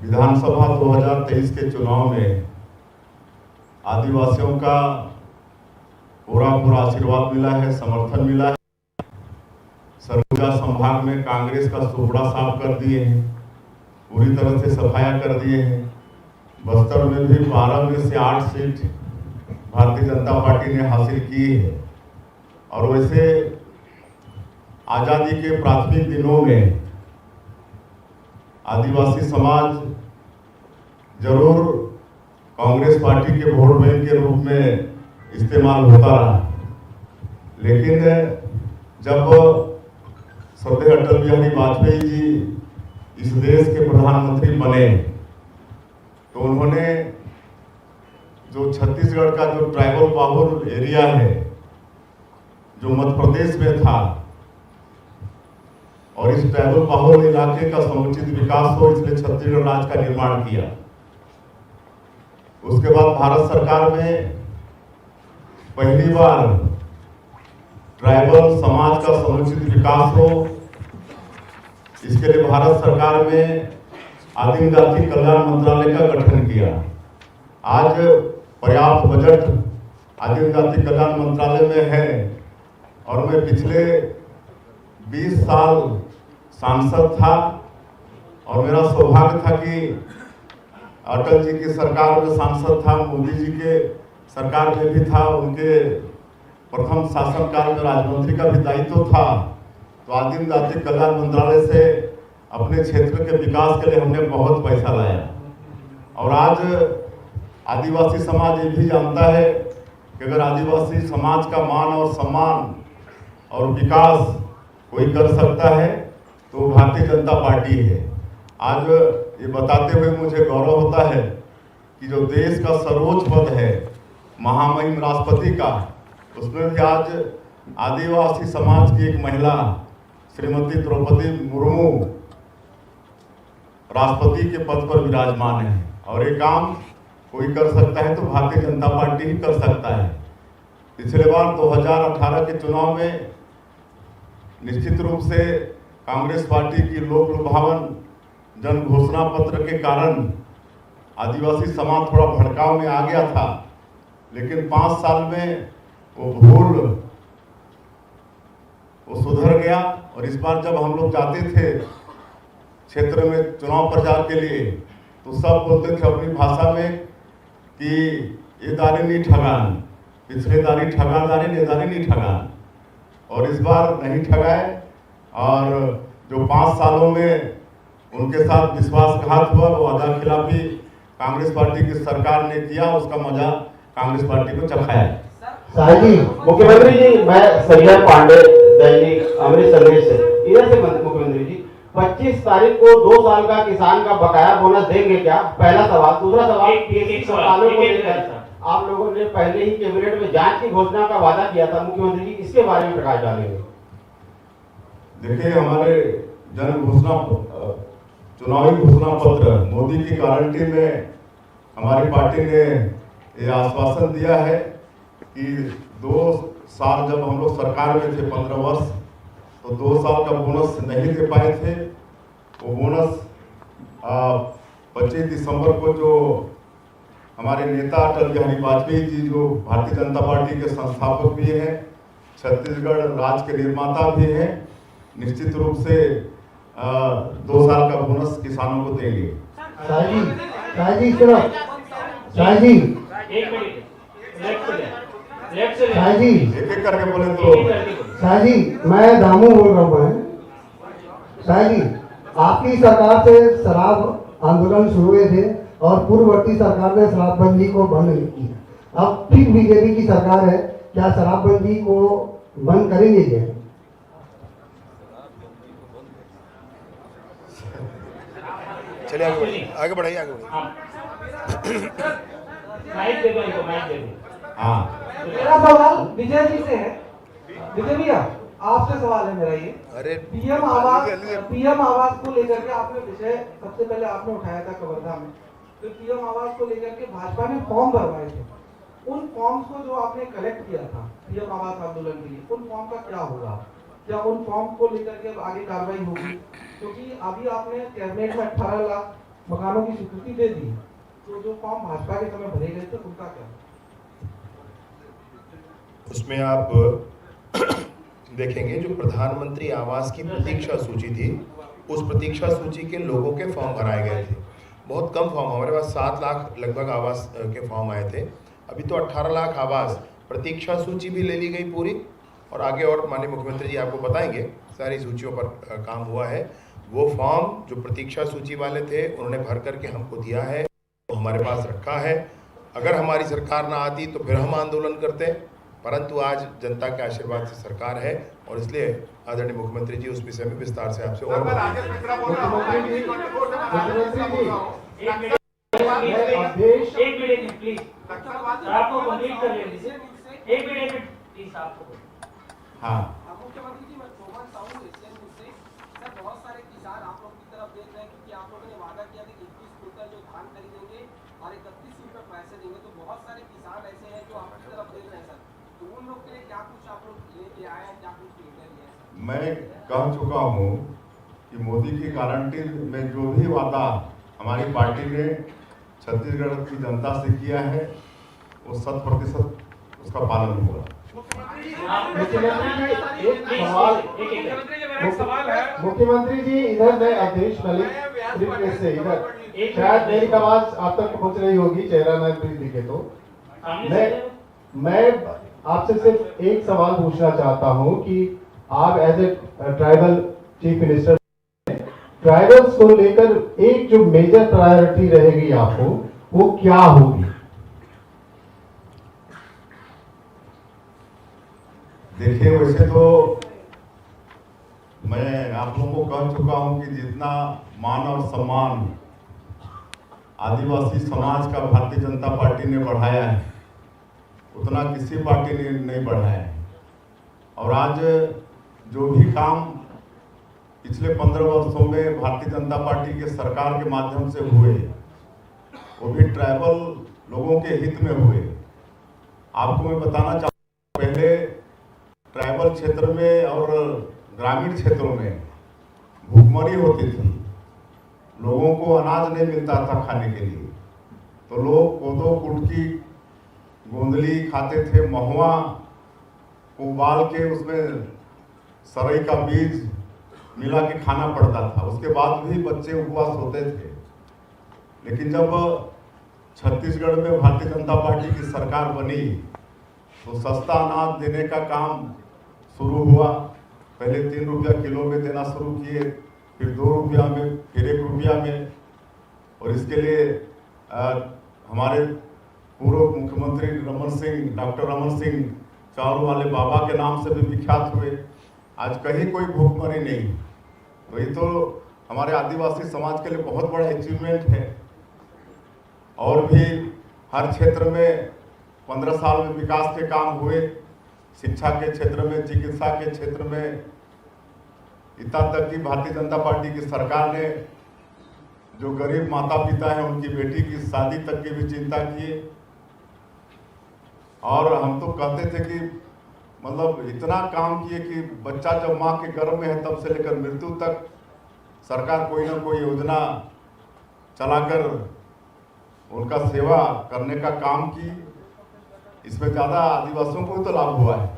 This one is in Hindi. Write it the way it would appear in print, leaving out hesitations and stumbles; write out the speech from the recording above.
विधानसभा 2023 के चुनाव में आदिवासियों का पूरा आशीर्वाद मिला है, समर्थन मिला है। सरगुजा संभाग में कांग्रेस का सुपड़ा साफ कर दिए हैं, पूरी तरह से सफाया कर दिए हैं। बस्तर में भी 12 में से 8 सीट भारतीय जनता पार्टी ने हासिल की है। और वैसे आज़ादी के प्राथमिक दिनों में आदिवासी समाज जरूर कांग्रेस पार्टी के वोट बैंक के रूप में इस्तेमाल होता रहा, लेकिन जब श्रद्धेय अटल बिहारी वाजपेयी जी इस देश के प्रधानमंत्री बने तो उन्होंने जो छत्तीसगढ़ का जो ट्राइबल बाहुल एरिया है जो मध्य प्रदेश में था और इस ट्राइबल बाहुल इलाके का समुचित विकास हो, इसलिए छत्तीसगढ़ राज्य का निर्माण किया। उसके बाद भारत सरकार में पहली बार ट्राइबल समाज का समुचित विकास हो, इसके लिए भारत सरकार में आदिम जाति कल्याण मंत्रालय का गठन किया। आज पर्याप्त बजट आदिम जाति कल्याण मंत्रालय में है और मैं पिछले 20 साल सांसद था और मेरा सौभाग्य था कि अटल जी की सरकार में सांसद था, मोदी जी के सरकार में भी था, उनके प्रथम शासनकाल में राज्यमंत्री का भी दायित्व था। तो आदिम जाति कल्याण मंत्रालय से अपने क्षेत्र के विकास के लिए हमने बहुत पैसा लाया। और आज आदिवासी समाज ये भी जानता है कि अगर आदिवासी समाज का मान और सम्मान और विकास कोई कर सकता है तो भारतीय जनता पार्टी है। आज ये बताते हुए मुझे गौरव होता है कि जो देश का सर्वोच्च पद है महामहिम राष्ट्रपति का, उसमें भी आज आदिवासी समाज की एक महिला श्रीमती द्रौपदी मुर्मू राष्ट्रपति के पद पर विराजमान है। और ये काम कोई कर सकता है तो भारतीय जनता पार्टी ही कर सकता है। पिछले बार 2018 के चुनाव में निश्चित रूप से कांग्रेस पार्टी की लोक लुभावन जन घोषणा पत्र के कारण आदिवासी समाज थोड़ा भड़काव में आ गया था, लेकिन 5 साल में वो भूल सुधर गया। और इस बार जब हम लोग जाते थे क्षेत्र में चुनाव प्रचार के लिए तो सब बोलते थे अपनी भाषा में कि ये दारी नहीं ठगान, पिछले दारी ठगा दारी ने दारी नहीं ठगान। और इस बार नहीं ठगाए और जो 5 सालों में उनके साथ विश्वासघात हुआ वो वादा खिलाफी कांग्रेस पार्टी की सरकार ने किया, उसका मजा कांग्रेस पार्टी को चखाया। जी मुख्यमंत्री जी, मैं संजय पांडे दैनिक अमृतसर से इधर से मुख्यमंत्री जी 25 तारीख को 2 साल का किसान का बकाया बोनस देंगे क्या? पहला सवाल। दूसरा सवाल, किसानों को लेकर आप लोगों ने पहले ही कैबिनेट में जांच की घोषणा का वादा किया था, मुख्यमंत्री जी इसके बारे में प्रकाश डालेंगे? देखिए, हमारे चुनावी घोषणा पत्र मोदी की गारंटी में हमारी पार्टी ने ये आश्वासन दिया है कि 2 साल जब हम लोग सरकार में थे 15 वर्ष, तो 2 साल का बोनस नहीं दे पाए थे। वो बोनस 25 दिसंबर को जो हमारे नेता अटल बिहारी वाजपेयी जी जो भारतीय जनता पार्टी के संस्थापक भी हैं, छत्तीसगढ़ राज्य के निर्माता भी हैं, निश्चित रूप से 2 साल का बोनस किसानों को देंगे। एक एक करके बोले तो। शाहजी, मैं दामू बोल रहा हूँ। शाहजी, आपकी सरकार से शराब आंदोलन शुरू हुए थे और पूर्ववर्ती सरकार ने शराबबंदी को बंद नहीं किया। अब फिर बीजेपी की सरकार है, क्या शराबबंदी को बंद करेंगे क्या? चलिए आगे बढ़ाइए, आगे बढ़ाइए। मेरा सवाल विजय जी से है। विजय भैया, आपसे सवाल है मेरा ये। अरे पीएम आवास को लेकर के आपने विषय सबसे पहले आपने उठाया था कवर्धा में, तो पीएम आवास को लेकर के भाजपा ने फॉर्म भरवाए थे। उन फॉर्म्स को जो आपने कलेक्ट किया था पीएम आवास आंदोलन के लिए, उन फॉर्म का क्या होगा? क्या उन फॉर्म को लेकर के आगे कार्रवाई होगी? क्योंकि अभी आपने कैबिनेट में 18 लाख मकानों की स्वीकृति दे दी, तो जो फॉर्म भाजपा के समय भरे गए थे उनका क्या? उसमें आप देखेंगे जो प्रधानमंत्री आवास की प्रतीक्षा सूची थी, उस प्रतीक्षा सूची के लोगों के फॉर्म भराए गए थे। बहुत कम फॉर्म, हमारे पास 7 लाख लगभग आवास के फॉर्म आए थे। अभी तो 18 लाख आवास, प्रतीक्षा सूची भी ले ली गई पूरी, और आगे और माननीय मुख्यमंत्री जी आपको बताएंगे सारी सूचियों पर काम हुआ है। वो फॉर्म जो प्रतीक्षा सूची वाले थे उन्होंने भर करके हमको दिया है, वो हमारे पास रखा है। अगर हमारी सरकार ना आती तो फिर हम आंदोलन करते, परंतु आज जनता के आशीर्वाद से सरकार है, और इसलिए आदरणीय मुख्यमंत्री जी उस विषय में विस्तार से आपसे और हाँ, मुख्यमंत्री जी मैं सोमन साहू एशियन न्यूज़ से। सर बहुत सारे किसान आप लोग की तरफ देख रहे हैं क्योंकि आप लोगों ने वादा किया था कि 21 क्विंटल जो धान खरीदेंगे और 31 रुपये पैसे देंगे, तो बहुत सारे किसान ऐसे हैं जो आपकी तरफ देख रहे हैं सर, तो उन लोग के लिए क्या कुछ आप लोग लेके आए हैं, क्या कुछ निर्णय लिया है? मैं कह चुका हूँ कि मोदी की गारंटी में जो भी वादा हमारी पार्टी ने छत्तीसगढ़ की जनता से किया है वो 100% उसका पालन होगा। मुख्यमंत्री जी इधर मैं अवधेश मलिक प्रेस से इधर, शायद मेरी आवाज आप तक पहुंच रही होगी, चेहरा ना दिखे तो। मैं आपसे सिर्फ एक सवाल पूछना चाहता हूं कि आप as a tribal chief minister, tribals को लेकर एक जो मेजर प्रायोरिटी रहेगी आपको, वो क्या होगी? देखिए, वैसे तो मैं आप लोगों को कह चुका हूं कि जितना मान और सम्मान आदिवासी समाज का भारतीय जनता पार्टी ने बढ़ाया है उतना किसी पार्टी ने नहीं बढ़ाया है। और आज जो भी काम पिछले 15 वर्षों में भारतीय जनता पार्टी के सरकार के माध्यम से हुए वो भी ट्राइबल लोगों के हित में हुए। आपको मैं बताना चाहता हूँ, पहले ट्राइबल क्षेत्र में और ग्रामीण क्षेत्रों में भूखमरी होती थी, लोगों को अनाज नहीं मिलता था खाने के लिए, तो लोग कोदो कुटकी गोंदली खाते थे, महुआ को उबाल के उसमें सरई का बीज मिला के खाना पड़ता था, उसके बाद भी बच्चे उपवास होते थे। लेकिन जब छत्तीसगढ़ में भारतीय जनता पार्टी की सरकार बनी तो सस्ता अनाज देने का काम शुरू हुआ। पहले 3 रुपया किलो में देना शुरू किए, फिर 2 रुपया में, फिर 1 रुपया में, और इसके लिए हमारे पूर्व मुख्यमंत्री डॉक्टर रमन सिंह चारू वाले बाबा के नाम से भी विख्यात हुए। आज कहीं कोई भूखमरी नहीं, तो ये तो हमारे आदिवासी समाज के लिए बहुत बड़ा अचीवमेंट है। और भी हर क्षेत्र में 15 साल में विकास के काम हुए, शिक्षा के क्षेत्र में, चिकित्सा के क्षेत्र में, इतना तक कि भारतीय जनता पार्टी की सरकार ने जो गरीब माता पिता हैं उनकी बेटी की शादी तक की भी चिंता की। और हम तो कहते थे कि मतलब इतना काम किए कि बच्चा जब माँ के गर्भ में है तब से लेकर मृत्यु तक सरकार कोई ना कोई योजना चलाकर उनका सेवा करने का काम की। इसमें ज़्यादा आदिवासियों को तो लाभ हुआ है।